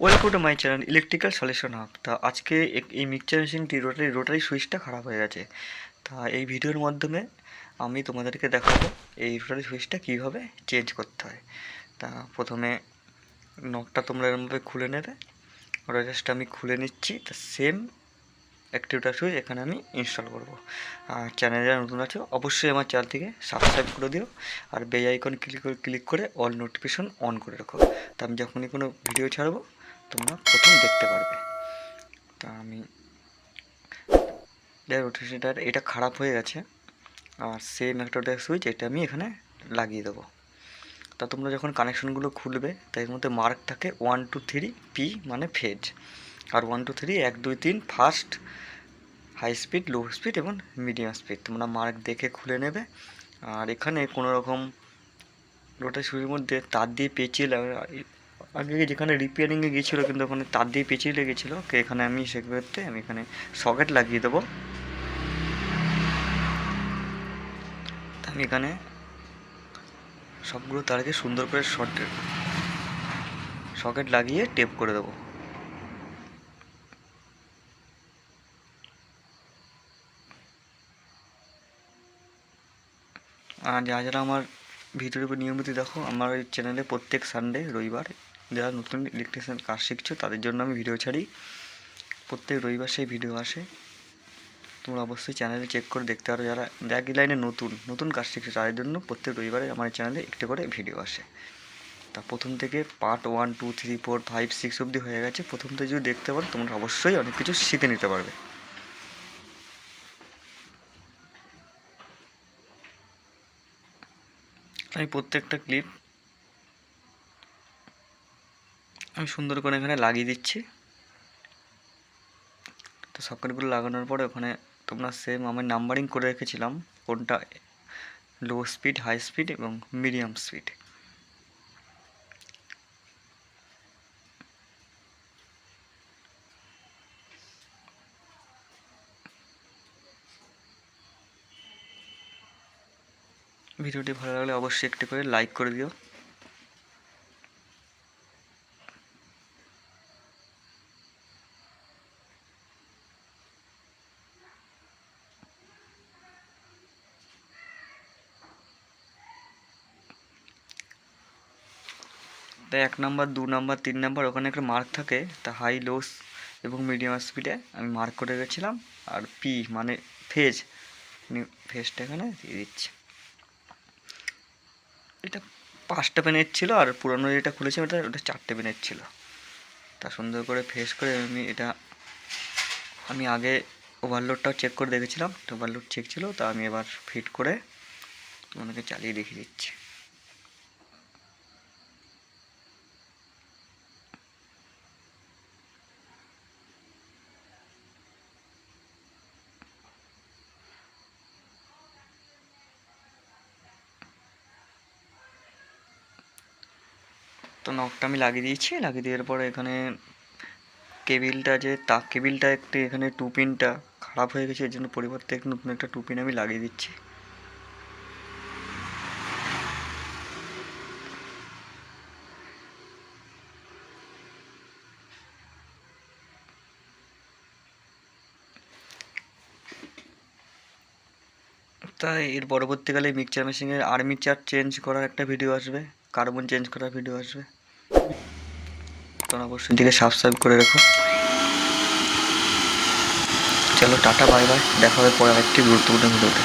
Welcome to my channel electrical solution hub. তা আজকে এই মিক্সচার মেশিনটি রোটারি সুইচটা খারাপ হয়ে গেছে। তা এই ভিডিওর মাধ্যমে আমি তোমাদেরকে দেখাবো এই রোটারি সুইচটা কীভাবে চেঞ্জ করতে হয়। তা প্রথমে নকটা তোমরা এরকমভাবে খুলে নেবে। রোটারিটা আমি খুলে নিচ্ছি। তা সেম একটি রোটারি সুইচ এখানে আমি ইনস্টল করব। আর চ্যানেলে যারা নতুন আছো অবশ্যই আমার চ্যানেলটিকে সাবস্ক্রাইব করে দিও, আর বেল আইকন ক্লিক করে অল নোটিফিকেশন অন করে রাখো। তা আমি যখনই কোনো ভিডিও ছাড়বো তোমরা প্রথম দেখতে পারবে। তা আমি রোটেশনটার এটা খারাপ হয়ে গেছে, আর সেম একটা সুইচ এটা আমি এখানে লাগিয়ে দেবো। তা তোমরা যখন কানেকশনগুলো খুলবে তাই এর মধ্যে মার্ক থাকে 1 2 3 পি মানে ফেজ, আর 1 2 3 1 2 3 fast, high speed, low speed এবং মিডিয়াম স্পিড। তোমরা মার্ক দেখে খুলে নেবে। আর এখানে কোনো রকম রোটারি সুইচের মধ্যে তার দিয়ে পেঁচিয়ে আগে যেখানে রিপেয়ারিংয়ে গিয়েছিলো কিন্তু ওখানে তার দিয়ে পেঁচিয়ে লেগেছিলো, এখানে আমি সেক্ষেত্রে আমি এখানে সকেট লাগিয়ে দেবো। আমি এখানে সবগুলো তারকে সুন্দর করে সকেট লাগিয়ে টেপ করে দেবো। আর যারা আমার ভিডিওর নিয়মিত দেখো, আমার ওই চ্যানেলে প্রত্যেক সানডে রবিবার যারা নতুন ইলেকট্রিশিয়ান কাজ শিখছো তাদের জন্য আমি ভিডিও ছাড়ি। প্রত্যেক রবিবার সেই ভিডিও আসে, তোমরা অবশ্যই চ্যানেলে চেক করে দেখতে পারো। যারা একই লাইনে নতুন কাজ শিখছে তাদের জন্য প্রত্যেক রবিবারে আমার চ্যানেলে একটু করে ভিডিও আসে। তা প্রথম থেকে পার্ট 1 2 3 4 5 6 অবধি হয়ে গেছে। প্রথম থেকে যদি দেখতে পারো তোমরা অবশ্যই অনেক কিছু শিখে নিতে পারবে। আমি প্রত্যেকটা ক্লিপ আমি সুন্দর করে এখানে লাগিয়ে দিচ্ছি। তো সকেটগুলো লাগানোর পরে ওখানে তোমরা সেম আমি নাম্বারিং করে রেখেছিলাম কোনটা লো স্পিড, হাই স্পিড এবং মিডিয়াম স্পিড। ভিডিওটি ভালো লাগলে অবশ্যই একটু করে লাইক করে দিও। তাই 1 নাম্বার 2 নাম্বার 3 নাম্বার ওখানে একটা মার্ক থাকে। তা হাই লো এবং মিডিয়াম স্পিডে আমি মার্ক করে গেছিলাম। আর পি মানে ফেজ, ফেজটা এখানে দিয়ে দিচ্ছি। এটা 5টা পেনের ছিল, আর পুরনো যেটা খুলেছি ওটা 4টে পেনের ছিল। তা সুন্দর করে ফেস করে আমি আগে ওভারলোডটাও চেক করে দেখেছিলাম, তো ওভারলোড চেক ছিল। তা আমি এবার ফিট করে তোমাদেরকে চালিয়ে দেখিয়ে দিচ্ছি। তো নকটা আমি লাগিয়ে দিয়েছি। লাগিয়ে দেওয়ার পরে এখানে কেবিলটা একটু এখানে 2 পিনটা খারাপ হয়ে গেছে, এর জন্য পরিবর্তে নতুন একটা 2 পিন আমি লাগিয়ে দিচ্ছি। তাই এর পরবর্তীকালে মিক্সচার মেশিনের আর্মিচার চেঞ্জ করার একটা ভিডিও আসবে, কার্বন চেঞ্জ করার ভিডিও আসবে। তোমরা অবশ্যই দিকে সাবস্ক্রাইব করে রেখো। চলো টাটা, বাই বাই, দেখা হবে পরে আরেকটি গুরুত্বপূর্ণ ভিডিওতে।